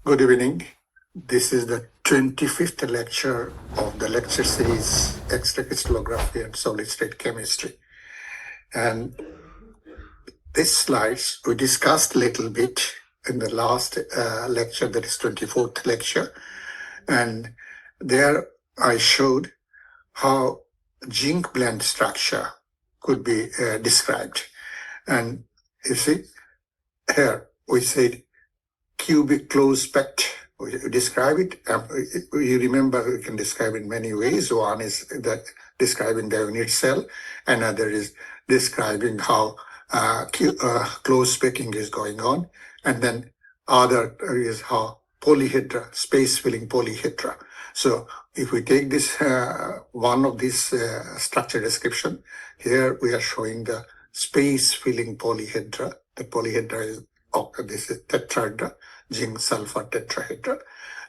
Good evening. This is the 25th lecture of the lecture series X-ray crystallography and solid state chemistry. And these slides we discussed a little bit in the last lecture, that is 24th lecture. And there I showed how zinc blend structure could be described. And you see, here we said cubic closed spect. We describe it. You remember we can describe it in many ways. One is that describing the unit cell, another is describing how closed specking is going on, and then other is how polyhedra, space filling polyhedra. So if we take this one of these structure description, here we are showing the space filling polyhedra. The polyhedra is this is tetrahedra, zinc sulfur tetrahedra,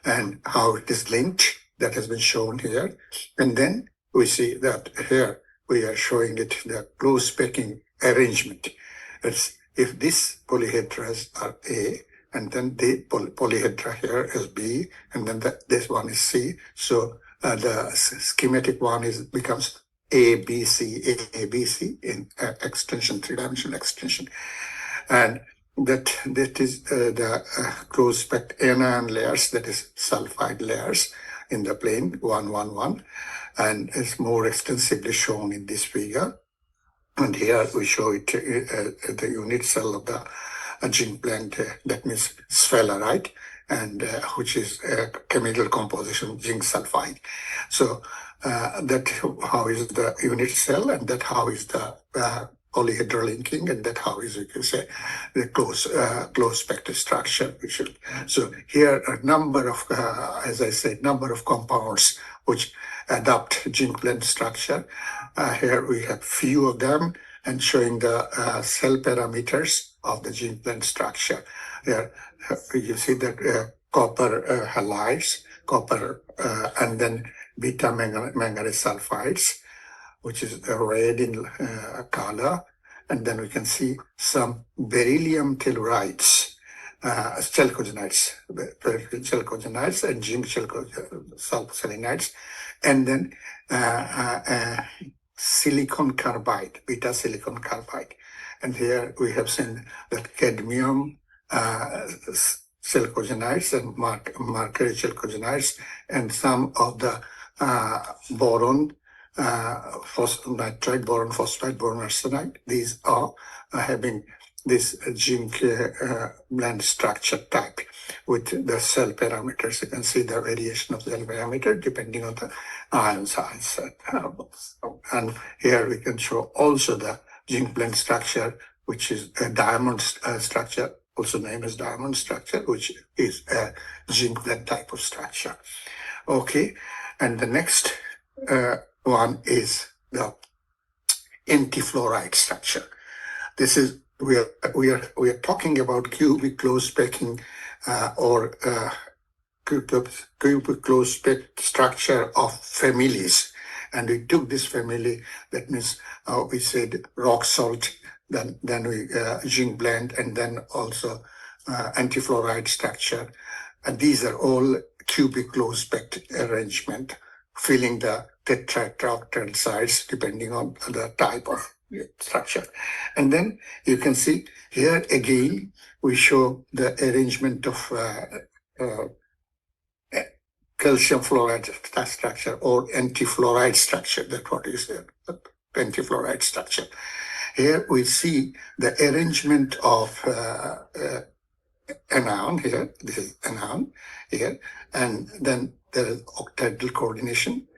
and how it is linked, that has been shown here. And then we see that here we are showing it the close specking arrangement. It's if these polyhedras are A, and then the polyhedra here is B, and then this one is C. So the schematic one becomes ABC, ABC in extension, three-dimensional extension. And that is the closed spec anion layers, that is sulfide layers in the plane 1, 1, 1, and it's more extensively shown in this figure. And here we show it the unit cell of the zinc blend, that means sphalerite, and which is chemical composition zinc sulfide. So that how is the unit cell, and that how is the polyhedral linking, and that how is, you can say, the close spectral structure. So here a number of, as I said, number of compounds which adopt zinc blend structure. Here we have few of them, and showing the cell parameters of the zinc blend structure. Here you see that copper halides, copper, and then beta manganese sulfides, which is red in color. And then we can see some beryllium tellurides, chalcogenides, and zinc selenides, and then silicon carbide, beta silicon carbide. And here we have seen that cadmium chalcogenides and mercury chalcogenides, and some of the boron nitride, boron phosphide, boron arsenide. These are having this zinc blend structure type with the cell parameters. You can see the variation of cell parameter depending on the ion size. And here we can show also the zinc blend structure, which is a diamond structure, also named as diamond structure, which is a zinc blend type of structure. Okay, and the next one is the antifluoride structure. This is we are talking about cubic closed specking or cubic closed spec structure of families, and we took this family. That means we said rock salt, then we zinc blend, and then also antifluoride structure, and these are all cubic closed spec arrangement, filling the tetrahedral sides depending on the type of structure. And then you can see here again we show the arrangement of calcium fluoride structure or antifluoride structure. That's what is the antifluoride structure. Here we see the arrangement of anion here. This is anion here, and then there is octahedral coordination.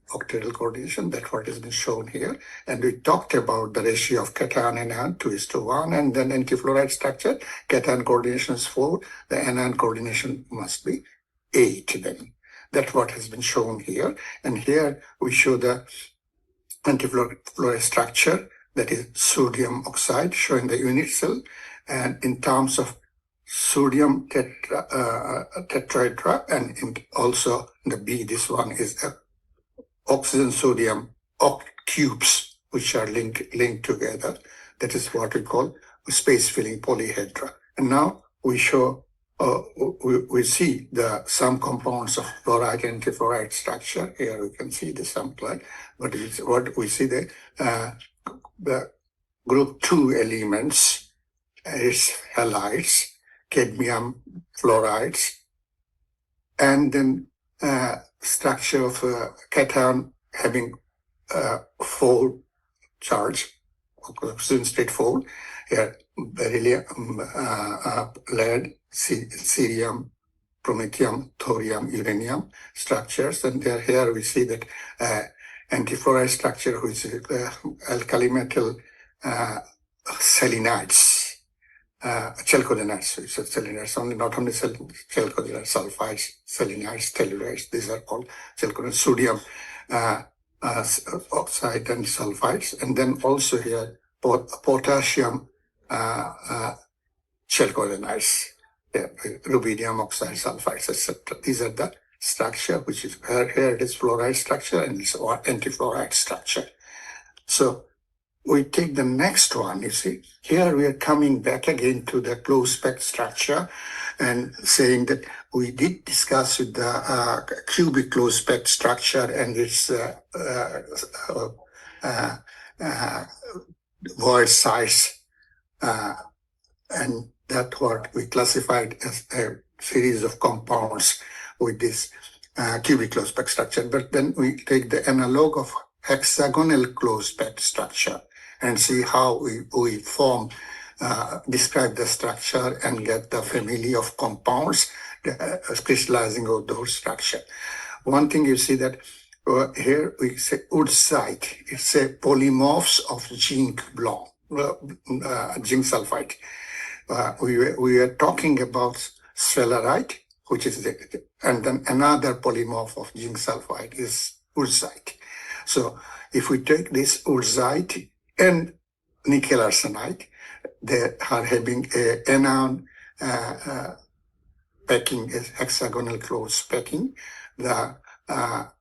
Octahedral coordination, that's what has been shown here. And we talked about the ratio of cation and anion 2:1, and then antifluoride structure, cation coordination is 4, the anion coordination must be 8 then. That's what has been shown here. And here we show the antifluoride structure, that is sodium oxide, showing the unit cell, and in terms of sodium tetrahedra, and also the B, this one is oxygen sodium cubes, which are linked together. That is what we call space filling polyhedra. And now we show we see some compounds of fluoride and antifluoride structure. Here we can see the sample, but what we see the group 2 elements is halides, cadmium fluorides, and then structure of cation having 4 charge, oxygen state 4. Here, beryllium, lead, cerium, promethium, thorium, uranium structures. And here we see that antifluoride structure, which is alkali metal selenides, chalcodenides, so selenides, not only chalcodenides, sulfides, selenides, tellurides, these are all chalcodenides, sodium oxide and sulfides, and then also here potassium chalcodenides, rubidium oxide, sulfides, etc. These are the structure, which is here it is fluoride structure and it's antifluoride structure. So we take the next one, you see. Here we are coming back again to the closed spec structure and saying that we did discuss with the cubic closed spec structure and its void size, and that what we classified as a series of compounds with this cubic closed spec structure. But then we take the analog of hexagonal closed spec structure and see how we form, describe the structure and get the family of compounds crystallizing of those structure. One thing you see that here we say Woodside, it's a polymorphs of zinc zinc sulfide. We are talking about sphalerite, which is and then another polymorph of zinc sulfide is Woodside. So if we take this Woodside and nickel arsenide, they are having a anion packing, is hexagonal closed packing. The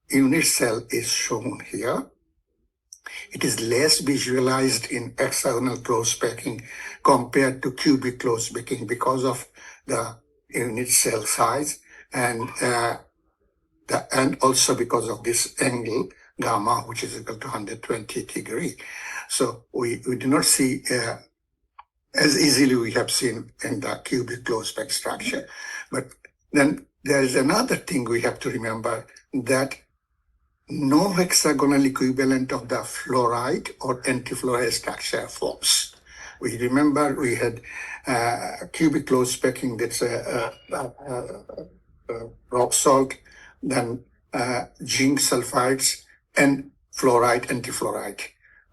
unit cell is shown here. It is less visualized in hexagonal closed packing compared to cubic closed packing because of the unit cell size and also because of this angle gamma, which is equal to 120 degrees. So we do not see as easily we have seen in the cubic closed spec structure. But then there is another thing we have to remember, that no hexagonal equivalent of the fluoride or antifluoride structure forms. We remember we had cubic closed packing, that's rock salt, then zinc sulfides, and fluoride, antifluoride.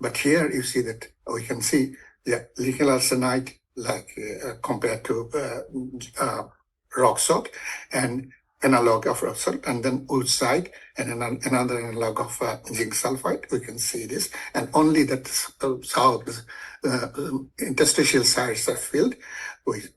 But here you see that we can see the nickel arsenide, like compared to rock salt, and analog of rock salt, and then Woodside, and another analog of zinc sulfide. We can see this, and only that how the interstitial sites are filled.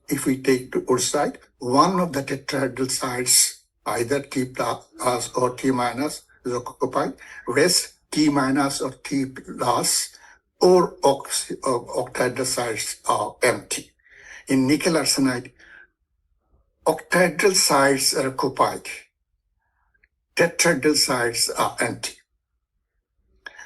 If we take Woodside, one of the tetrahedral sites, either T plus or T minus, is occupied, rest T minus or T plus or octahedral sites are empty. In nickel arsenide, octahedral sites are occupied, tetrahedral sites are empty.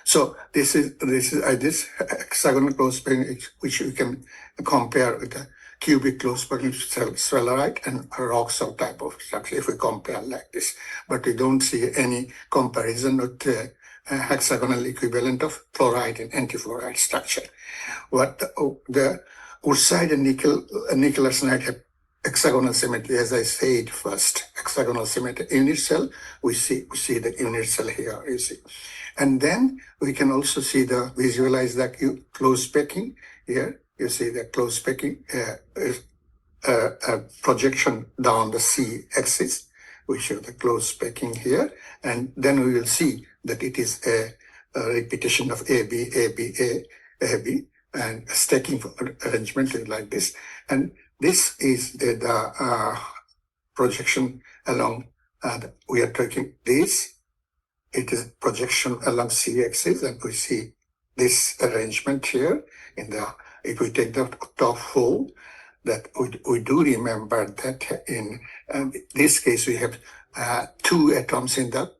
So this is this hexagonal closed packing, which we can compare with the cubic closed packing sphalerite and rock salt type of structure if we compare like this. But we don't see any comparison with the hexagonal equivalent of fluoride and antifluoride structure. What the Woodside and nickel arsenide have hexagonal symmetry, as I said first, hexagonal symmetry. Unit cell, we see the unit cell here, you see. And then we can also see visualize the closed packing here. You see the closed packing projection down the C-axis. We show the closed packing here, and then we will see that it is a repetition of AB, AB, A, AB, and stacking arrangement like this. And this is the projection along, we are taking this, it is projection along C-axis, and we see this arrangement here in the, if we take the top hole, that we do remember that in this case we have 2 atoms in the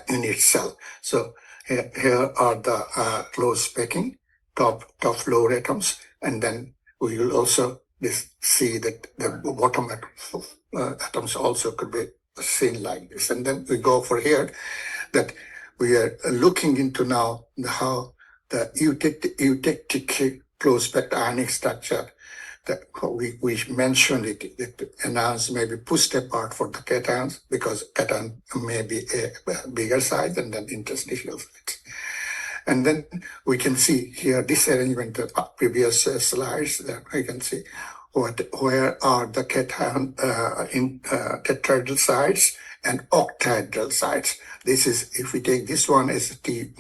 unit cell. So here are the close packing, top floor atoms, and then we will also see that the bottom atoms also could be seen like this. And then we go for here that we are looking into now how the eutectic close packed ionic structure that we mentioned it enants may be pushed apart for the cations because cation may be a bigger size and then interstitial size. And then we can see here this arrangement of previous slides that we can see where are the cation in tetrahedral sites and octahedral sites. This is, if we take this one as T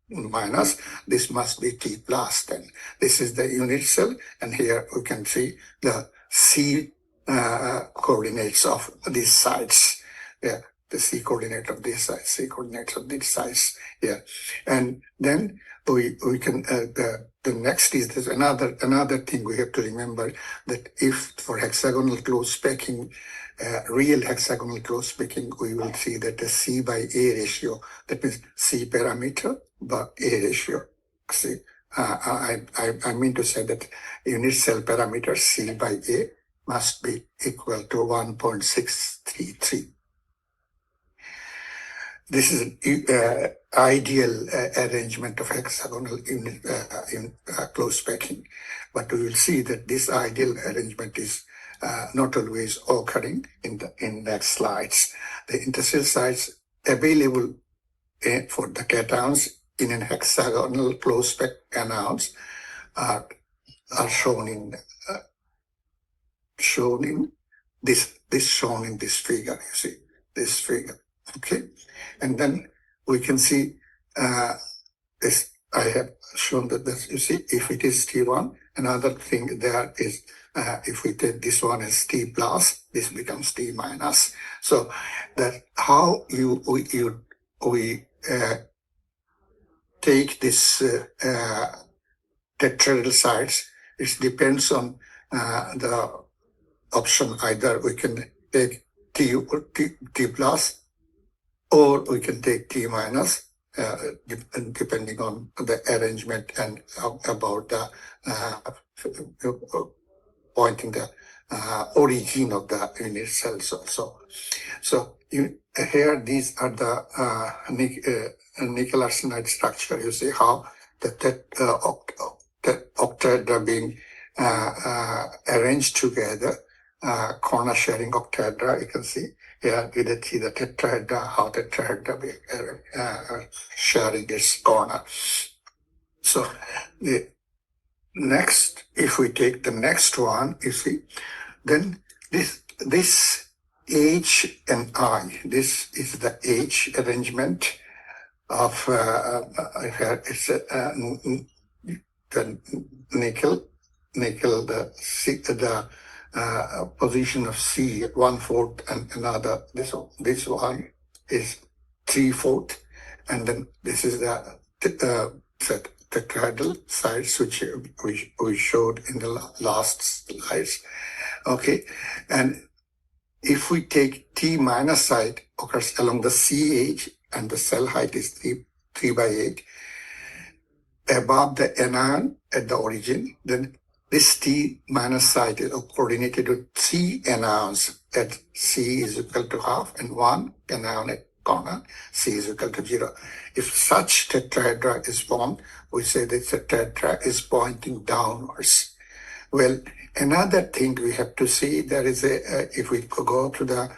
minus, this must be T plus then. This is the unit cell, and here we can see the C coordinates of these sites. Yeah, the C coordinate of this side, C coordinates of this size. Yeah, and then we can the next is there's another thing we have to remember, that if for hexagonal close packing, real hexagonal close packing, we will see that the C by A ratio, that means C parameter by A ratio. See, I mean to say that unit cell parameter C by A must be equal to 1.633. This is an ideal arrangement of hexagonal unit close packing, but we will see that this ideal arrangement is not always occurring in next slides. The interstitial sites available for the cations in an hexagonal close pack anions are shown in this figure. You see this figure. Okay, and then we can see this. I have shown that this. You see, if it is T1, another thing there is if we take this one as T plus, this becomes T minus. So that how we take this tetrahedral sites, it depends on the option. Either we can take T plus, or we can take T minus, depending on the arrangement and about the pointing the origin of the unit cells also. So here these are the nickel arsenide structure. You see how the octahedra being arranged together, corner sharing octahedra. You can see here we did see the tetrahedra, how tetrahedra be sharing its corner. So the next, if we take the next one, you see, then this H and I, this is the H arrangement of it's the nickel, the position of C 1/4 and another. This one is 3/4, and then this is the tetrahedral sides which we showed in the last slides. Okay, and if we take T minus side occurs along the CH and the cell height is 3 by 8 above the anion at the origin, then this T minus site is coordinated with 3 anions at C is equal to half and 1 anion at corner, C is equal to 0. If such tetrahedra is formed, we say that the tetra is pointing downwards. Well, another thing we have to see, there is if we go to the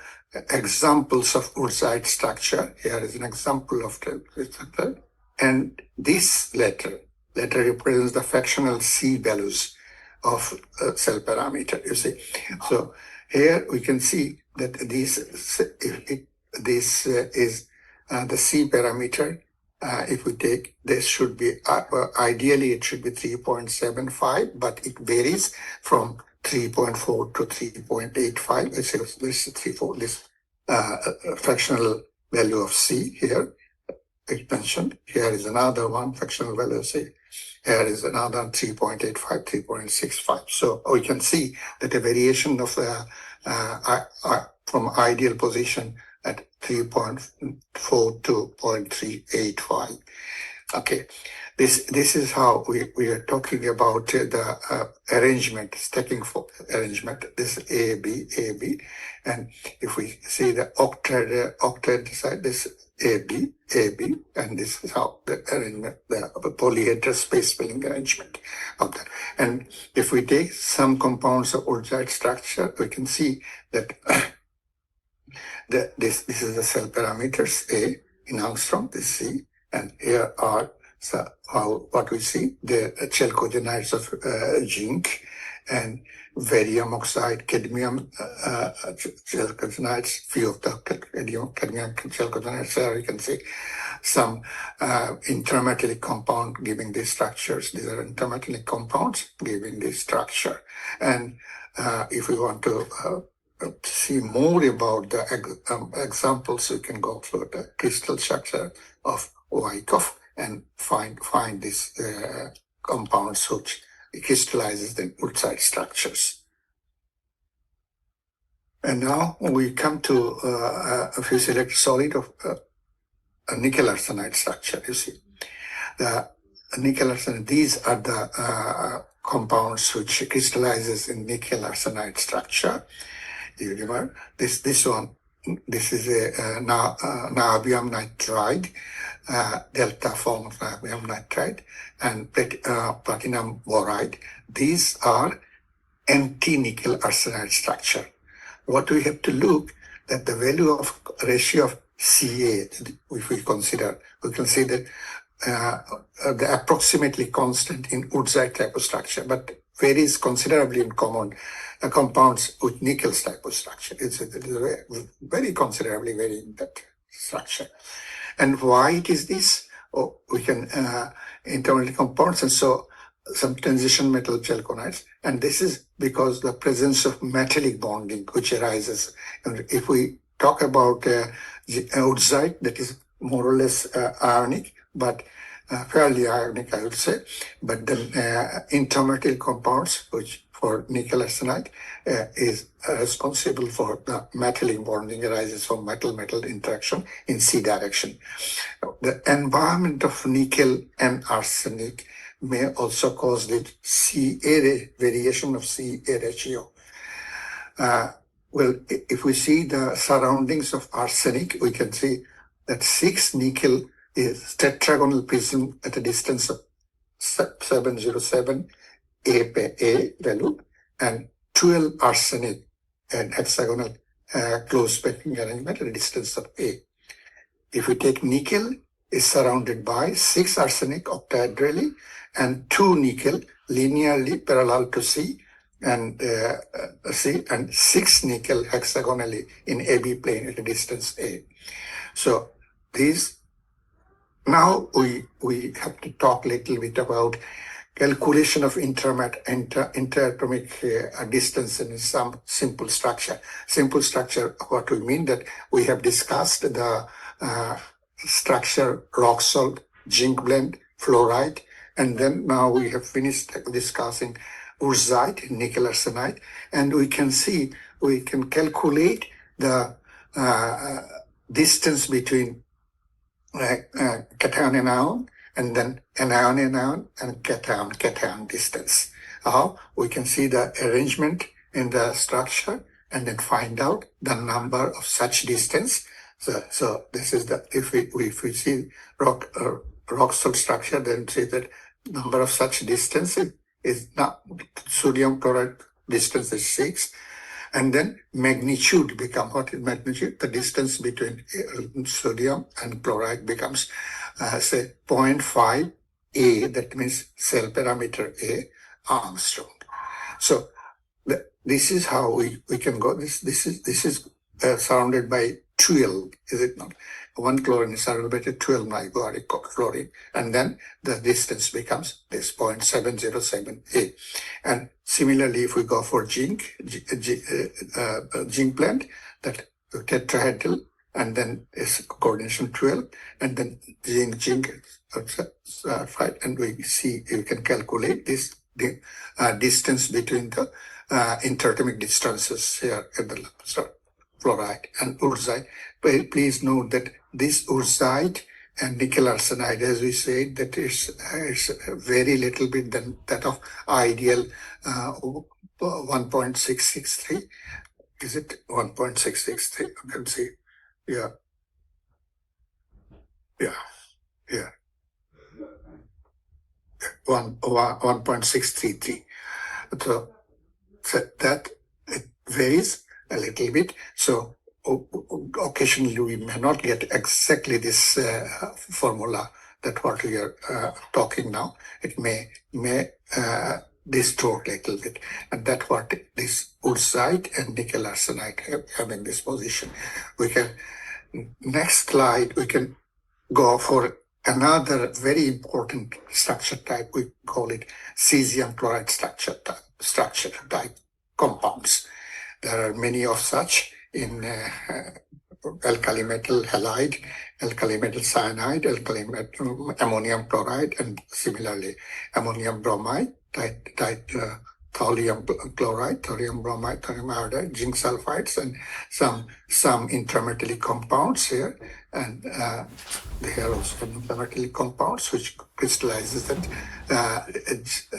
examples of Hussain structure, here is an example of the structure, and this letter represents the fractional C values of cell parameter, you see. So here we can see that this is the C parameter. If we take this, should be ideally it should be 3.75, but it varies from 3.4 to 3.85. This is 3.4. This fractional value of C here is mentioned. Here is another one, fractional value of C. Here is another 3.85, 3.65. So we can see that a variation of the from ideal position at 3.4 to 0.385. Okay, this is how we are talking about the arrangement, stacking for arrangement. This is A, B, and if we see the octet side, this A, B, and this is how the arrangement, the polyhedral space filling arrangement of that. And if we take some compounds of Ulzite structure, we can see that this is the cell parameters A in Angstrom, this C, and here are what we see, the chalcogenides of zinc and barium oxide, cadmium chalcogenides, few of the cadmium chalcogenides there. You can see some intermetallic compound giving these structures. These are intermetallic compounds giving this structure. And if we want to see more about the examples, you can go through the crystal structure of Wyckoff and find these compounds which crystallizes the Ulzite structures. And now we come to a fusilated solid of a nickel arsenide structure. You see, the nickel arsenide. These are the compounds which crystallizes in nickel arsenide structure. You remember this one. This is a niobium nitride, delta form of niobium nitride, and platinum boride. These are anti-nickel arsenide structure. What we have to look that the value of ratio of Ca, if we consider, we can see that the approximately constant in Ulzite type of structure, but varies considerably in common compounds with nickel type of structure. It's very considerably vary in that structure. And why it is this? We can intermetallic compounds, and so some transition metal chalcogenides, and this is because the presence of metallic bonding which arises. And if we talk about Ulzite, that is more or less ionic, but fairly ionic, I would say. But then intermetallic compounds, which for nickel arsenide is responsible for the metallic bonding arises from metal-metal interaction in C direction. The environment of nickel and arsenic may also cause the Ca variation of Ca ratio. Well, if we see the surroundings of arsenic, we can see that 6 nickel is tetragonal prism at a distance of 707 A value, and 12 arsenic and hexagonal close packing arrangement at a distance of A. If we take nickel, is surrounded by 6 arsenic octahedrally and 2 nickel linearly parallel to C, and 6 nickel hexagonally in AB plane at a distance A. So these, now we have to talk a little bit about calculation of interatomic distance in some simple structure. Simple structure, what we mean that we have discussed the structure rock salt, zinc blend, fluoride, and then now we have finished discussing Ulzite, nickel arsenide, and we can see, we can calculate the distance between cation anion, and then anion and cation distance. How we can see the arrangement in the structure and then find out the number of such distance. So this is the, if we see rock salt structure, then see that number of such distances is not, sodium chloride distance is 6, and then magnitude become, what is magnitude? The distance between sodium and chloride becomes say 0.5 A, that means cell parameter A, Armstrong. So this is how we can go. This is surrounded by 12, is it not? 1 chlorine is surrounded by 12 niobium chlorine, and then the distance becomes this 0.707 A. And similarly, if we go for zinc blend, that tetrahedral and then is coordination 12, and then Jing 5, and we see you can calculate this distance between the interatomic distances here at the fluoride and urzite. But please note that this urzite and nickel arsenide, as we said, that is very little bit than that of ideal 1.663. Is it 1.663? You can see. Yeah. 1.633. So that it varies a little bit. So occasionally we may not get exactly this formula that what we are talking now. It may distort a little bit, and that's what this urzite and nickel arsenide have in this position. We can next slide. We can go for another very important structure type. We call it cesium chloride structure type compounds. There are many of such in alkali metal halide, alkali metal cyanide, alkali metal ammonium chloride, and similarly ammonium bromide, thallium chloride, thorium bromide, thorium iodide, zinc sulfides, and some intermetallic compounds here, and there are also intermetallic compounds which crystallizes that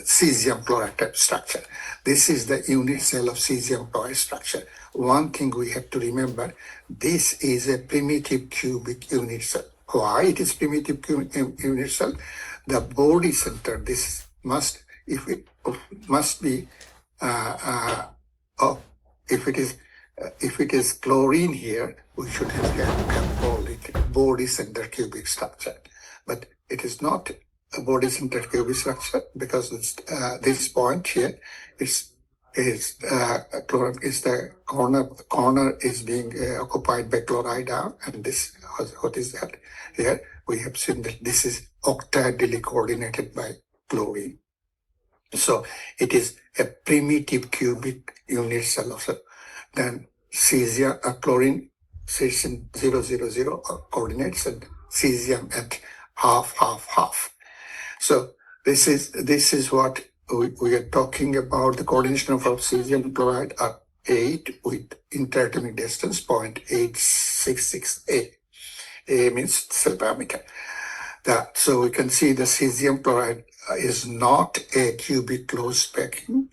cesium chloride type structure. This is the unit cell of cesium chloride structure. One thing we have to remember, this is a primitive cubic unit cell. Why it is primitive unit cell? The body center, this must, if it must be, if it is chlorine here, we should have called it body center cubic structure. But it is not a body center cubic structure because it's, this point here is the corner is being occupied by chloride ion, and this, what is that? Here we have seen that this is octahedrally coordinated by chlorine. So it is a primitive cubic unit cell of then cesium, chlorine sits in 0, coordinates, and cesium at half. So this is what we are talking about. The coordination of cesium chloride are 8 with interatomic distance 0.866 A. A means cell diameter. So we can see the cesium chloride is not a cubic closed packing.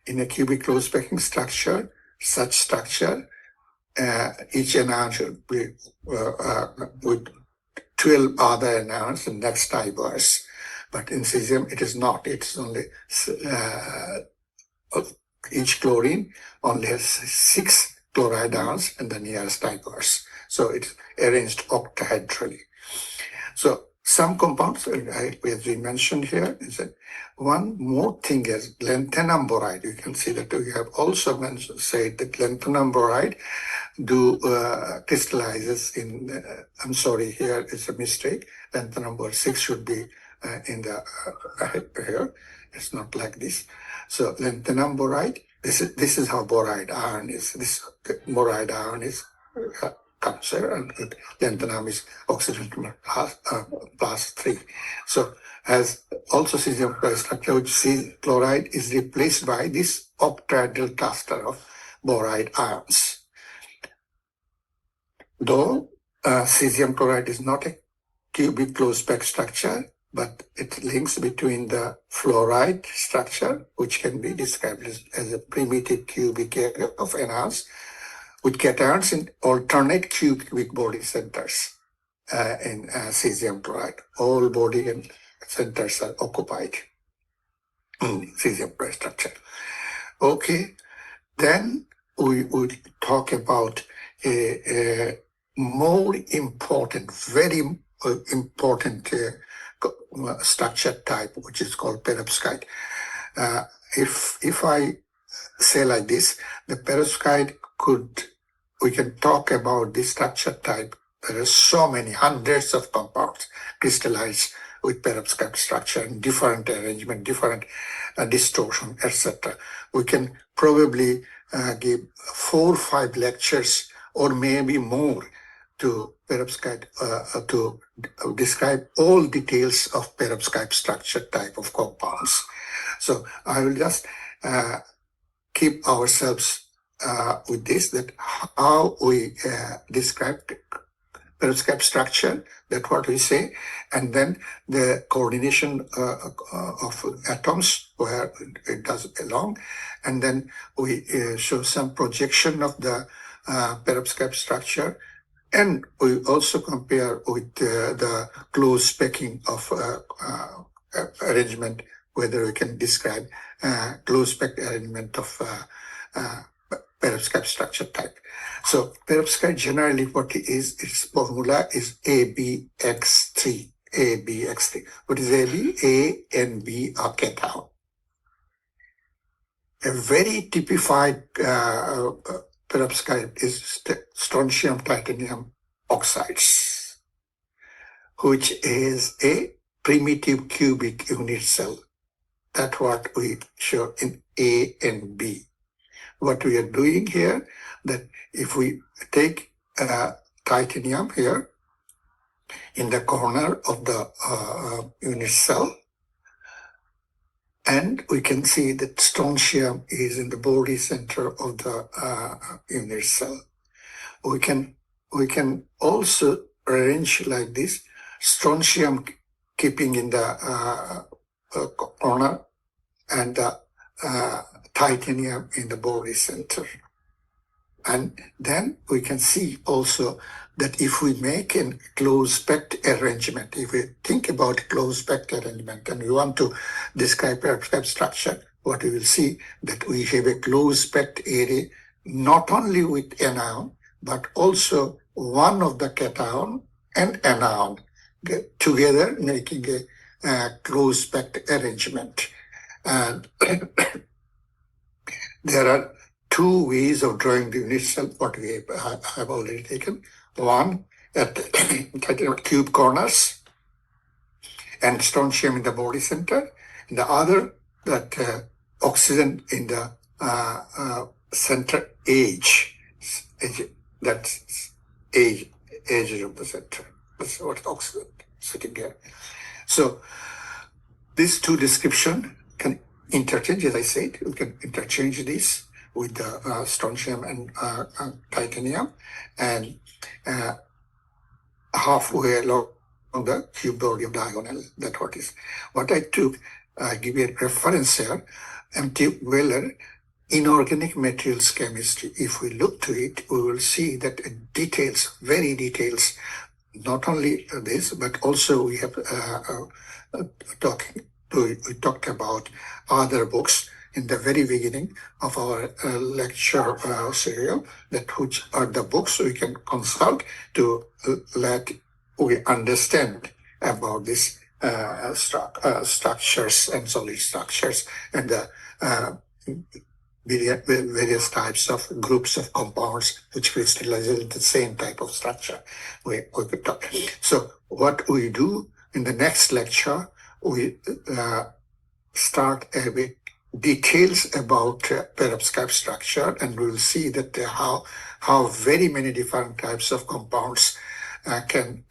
In a cubic closed packing structure, such structure, each anion should be with 12 other anions, and that's diverse. But in cesium, it is not. It's only each chlorine only has 6 chloride ions, and the nearest diverse. So it's arranged octahedrally. So some compounds, as we mentioned here, is that one more thing is lanthanum boride. You can see that we have also said that lanthanum boride crystallizes in, I'm sorry, here is a mistake. Lanthanum number 6 should be in the here. It's not like this. So lanthanum boride, this is how boride iron is. This boride iron is comes here, and lanthanum is oxygen plus 3. So as also cesium chloride structure, which chloride is replaced by this octahedral cluster of boride ions. Though cesium chloride is not a cubic closed pack structure, but it links between the fluoride structure, which can be described as a primitive cubic area of anions, with cations in alternate cubic body centers in cesium chloride. All body and centers are occupied in cesium chloride structure. Okay, then we would talk about a more important, very important structure type, which is called perovskite. If I say like this, the perovskite we can talk about this structure type. There are so many hundreds of compounds crystallized with perovskite structure in different arrangement, different distortion, etc. We can probably give 4 or 5 lectures or maybe more to perovskite to describe all details of perovskite structure type of compounds. So I will just keep ourselves with this, that how we describe perovskite structure, that's what we say, and then the coordination of atoms where it does belong, and then we show some projection of the perovskite structure, and we also compare with the close packing of arrangement, whether we can describe close packed arrangement of perovskite structure type. So perovskite generally what it is, its formula is ABX3. ABX3. What is AB? A and B are cation. A very typified perovskite is strontium titanium oxides, which is a primitive cubic unit cell. That's what we show in A and B. What we are doing here, that if we take titanium here in the corner of the unit cell, and we can see that strontium is in the body center of the unit cell. We can also arrange like this, strontium keeping in the corner and the titanium in the body center. And then we can see also that if we make a close-packed arrangement, if we think about close-packed arrangement and we want to describe perovskite structure, what we will see that we have a close-packed array, not only with anion, but also one of the cation and anion together making a close-packed arrangement. And there are two ways of drawing the unit cell, what we have already taken. One at titanium cube corners and strontium in the body center. And the other that oxygen in the center edge. That's edge of the center. That's what oxygen sitting here. So these two descriptions can interchange, as I said, we can interchange this with the strontium and titanium, and halfway along the cube body of diagonal. That's what is. What I took, give you a reference here, M.T. Weller, Inorganic Materials Chemistry. If we look to it, we will see that it details, very details, not only this, but also we have we talked about other books in the very beginning of our lecture serial, that which are the books we can consult to let we understand about this structures and solid structures and the various types of groups of compounds which crystallize in the same type of structure we could talk. So what we do in the next lecture, we start with details about perovskite structure, and we will see that how very many different types of compounds can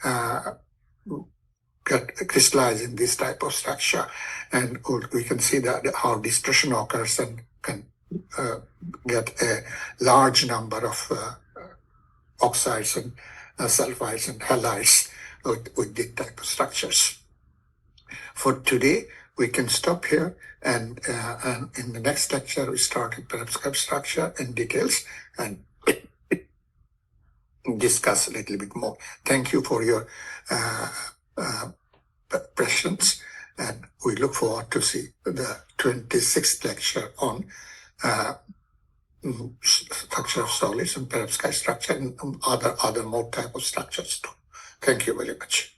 get crystallized in this type of structure, and we can see that how distortion occurs and can get a large number of oxides and sulfides and halides with this type of structures. For today, we can stop here, and in the next lecture, we start with perovskite structure and details and discuss a little bit more. Thank you for your patience, and we look forward to see the 26th lecture on structure of solids and perovskite structure and other more type of structures too. Thank you very much.